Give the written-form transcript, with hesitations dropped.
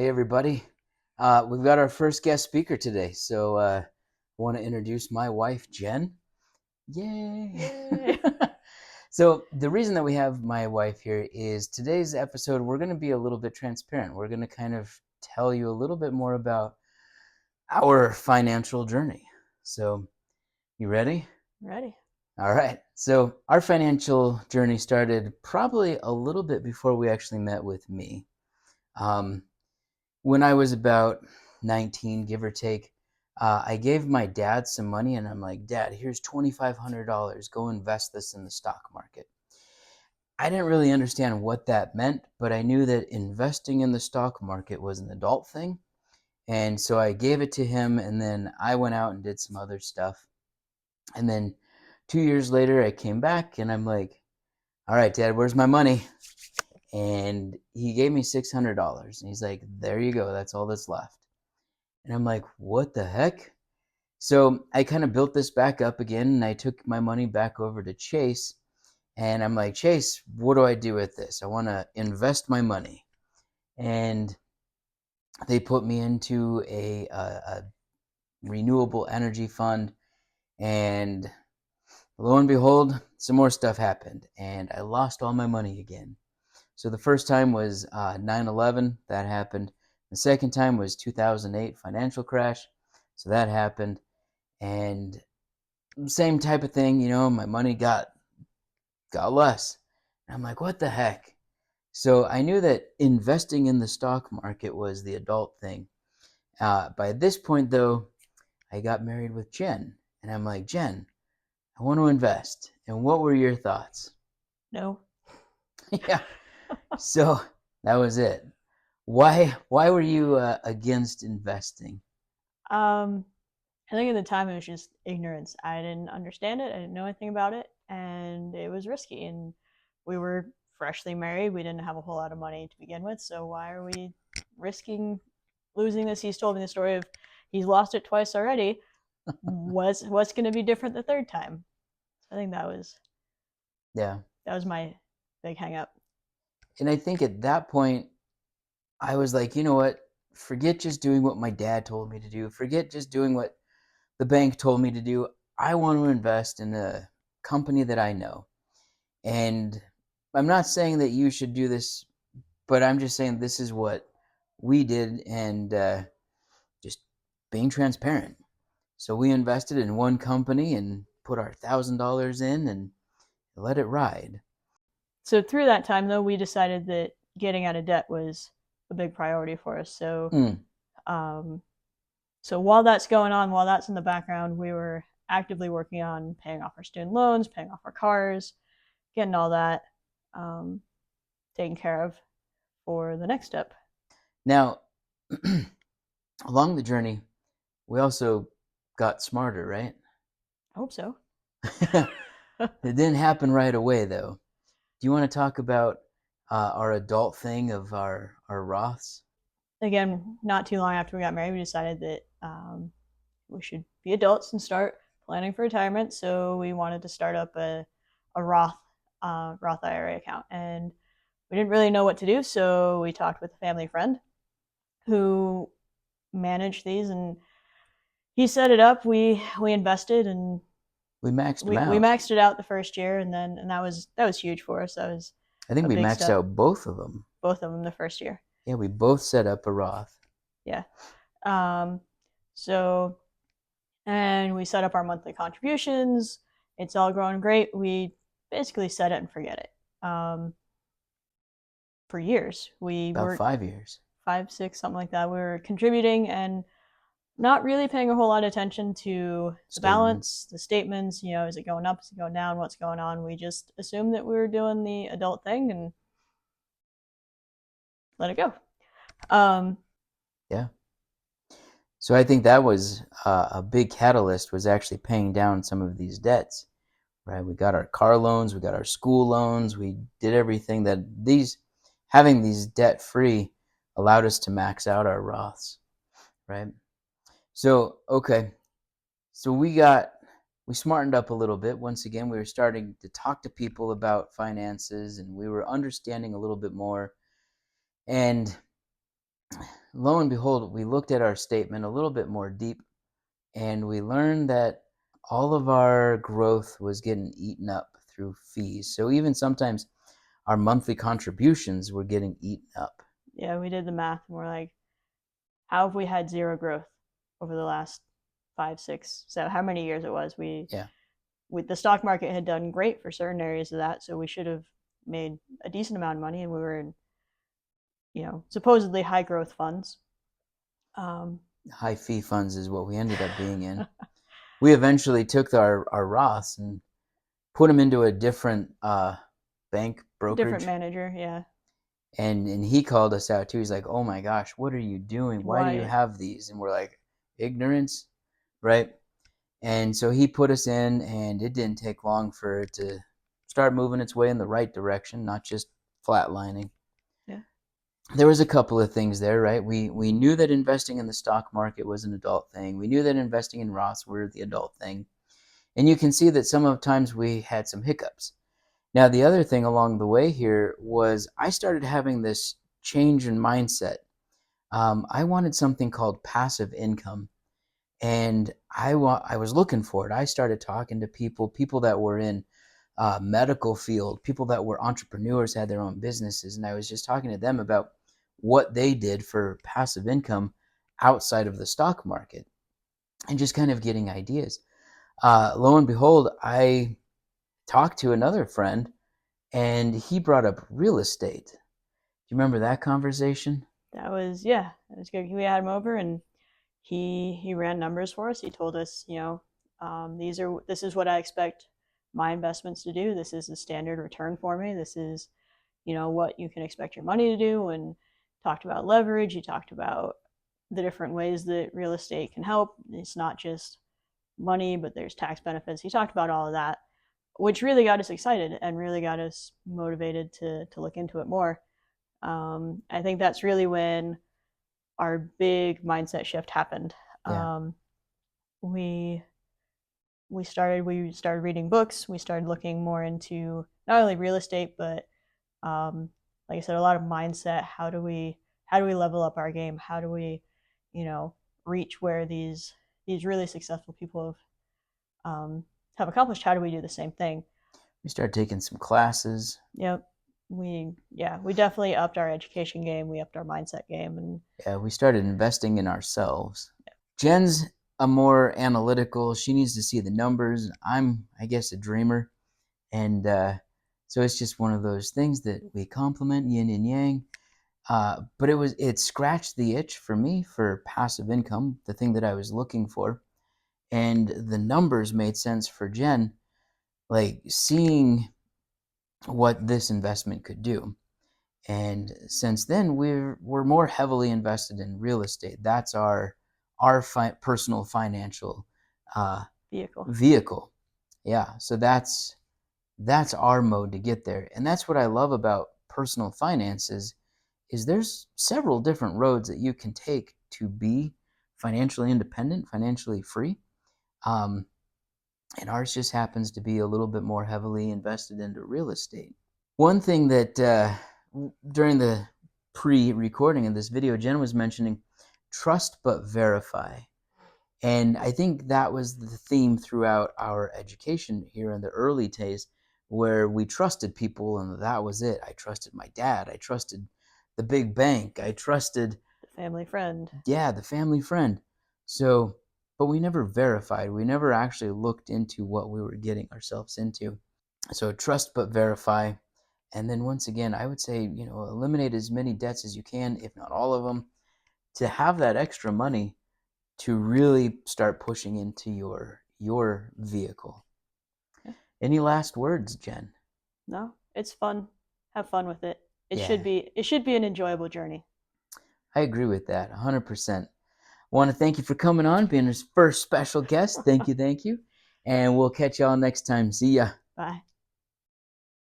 Hey, everybody. We've got our first guest speaker today. So I want to introduce my wife, Jen. Yay. Yay. So the reason that we have my wife here is today's episode, we're going to be a little bit transparent. We're going to kind of tell you a little bit more about our financial journey. So you ready? Ready. All right. So our financial journey started probably a little bit before we actually met with me. Um, when I was about 19, give or take, I gave my dad some money and I'm like, Dad, here's $2,500. Go invest this in the stock market. I didn't really understand what that meant, but I knew that investing in the stock market was an adult thing. And so I gave it to him and then I went out and did some other stuff. And then 2 years later, I came back and I'm like, all right, Dad, where's my money? And he gave me $600. And he's like, there you go. That's all that's left. And I'm like, what the heck? So I kind of built this back up again and I took my money back over to Chase. And I'm like, Chase, what do I do with this? I want to invest my money. And they put me into a renewable energy fund. And lo and behold, some more stuff happened. And I lost all my money again. So the first time was 9/11. That happened. The second time was 2008 financial crash. So that happened. And same type of thing, my money got less. And I'm like, what the heck? So I knew that investing in the stock market was the adult thing. By this point, though, I got married with Jen, and I'm like, Jen, I want to invest. And what were your thoughts? No. Yeah. So that was it. Why were you against investing? Um, I think at the time it was just ignorance. I didn't understand it. I didn't know anything about it, and it was risky. And we were freshly married. We didn't have a whole lot of money to begin with. So why are we risking losing this? He's told me the story of he's lost it twice already. What's going to be different the third time? I think Yeah. that was my big hang up. And I think at that point, I was like, you know what? Forget just doing what my dad told me to do. Forget just doing what the bank told me to do. I want to invest in a company that I know. And I'm not saying that you should do this, but I'm just saying this is what we did and just being transparent. So we invested in one company and put our $1,000 in and let it ride. So through that time, though, we decided that getting out of debt was a big priority for us. Mm, Um, so while that's going on, while that's in the background, we were actively working on paying off our student loans, paying off our cars, getting all that um, taken care of for the next step. Now, along the journey, we also got smarter, right? I hope so. It didn't happen right away, though. Do you want to talk about our adult thing of our Roths? Again, not too long after we got married, we decided that we should be adults and start planning for retirement. So we wanted to start up a Roth IRA account, and we didn't really know what to do. So we talked with a family friend who managed these, and he set it up. We invested, and We maxed them we out. maxed it out the first year, and that was huge for us. That was I think a we big maxed step. out both of them. Both of them the first year. Yeah, we both set up a Roth. Yeah. Um, so and we set up our monthly contributions. It's all growing great. We basically set it and forget it. For years, we About were 5 years. 5, 6, something like that. We were contributing and not really paying a whole lot of attention to the Statements. balance, the statements. Is it going up? Is it going down? What's going on? We just assumed that we were doing the adult thing and let it go. Um, Yeah. So I think that was a big catalyst was actually paying down some of these debts, right? We got our car loans, we got our school loans, we did everything that having these debt free allowed us to max out our Roths, right? So, okay. So we smartened up a little bit. Once again, we were starting to talk to people about finances and we were understanding a little bit more. And lo and behold, we looked at our statement a little bit more deep, and we learned that all of our growth was getting eaten up through fees. So even sometimes our monthly contributions were getting eaten up. Yeah, we did the math and we're like, how have we had zero growth over the last 5, 6, so how many years it was? Yeah. The stock market had done great for certain areas of that, so we should have made a decent amount of money, and we were in, supposedly high growth funds. High fee funds is what we ended up being in. We eventually took our Roths and put them into a different bank brokerage. Different manager, yeah. And he called us out too. He's like, "Oh my gosh, what are you doing? Why do you have these?" And we're like, "Ignorance," right? And so he put us in, and it didn't take long for it to start moving its way in the right direction, not just flatlining. Yeah. There was a couple of things there, right? We knew that investing in the stock market was an adult thing. We knew that investing in Roths were the adult thing. And you can see that sometimes we had some hiccups. Now, the other thing along the way here was I started having this change in mindset. I wanted something called passive income, and I was looking for it. I started talking to people that were in medical field, people that were entrepreneurs, had their own businesses, and I was just talking to them about what they did for passive income outside of the stock market, and just kind of getting ideas. Lo and behold, I talked to another friend, and he brought up real estate. Do you remember that conversation? That was good. We had him over, and he ran numbers for us. He told us, this is what I expect my investments to do. This is the standard return for me. This is, what you can expect your money to do. And talked about leverage. He talked about the different ways that real estate can help. It's not just money, but there's tax benefits. He talked about all of that, which really got us excited and really got us motivated to look into it more. I think that's really when our big mindset shift happened. Yeah. We started reading books. We started looking more into not only real estate, but like I said, a lot of mindset. How do we level up our game? How do we, reach where these really successful people have accomplished? How do we do the same thing? We started taking some classes. Yep. We definitely upped our education game. We upped our mindset game, and yeah, we started investing in ourselves. Yeah. Jen's a more analytical. She needs to see the numbers. I'm, I guess, a dreamer, and so it's just one of those things that we complement, yin and yang. But it scratched the itch for me for passive income, the thing that I was looking for, and the numbers made sense for Jen, like seeing what this investment could do. And since then, we're more heavily invested in real estate. That's our personal financial vehicle. Yeah, so that's our mode to get there, and that's what I love about personal finances. Is there's several different roads that you can take to be financially independent, financially free. And ours just happens to be a little bit more heavily invested into real estate. One thing that during the pre-recording of this video, Jen was mentioning trust but verify. And I think that was the theme throughout our education here in the early days, where we trusted people and that was it. I trusted my dad. I trusted the big bank. I trusted the family friend. Yeah, the family friend. So, but we never verified. We never actually looked into what we were getting ourselves into. So trust but verify. And then once again, I would say, eliminate as many debts as you can, if not all of them, to have that extra money to really start pushing into your vehicle. Yeah. Any last words, Jen? No, it's fun. Have fun with it. It should be an enjoyable journey. I agree with that 100%. I want to thank you for coming on, being our first special guest. Thank you. And we'll catch y'all next time. See ya. Bye.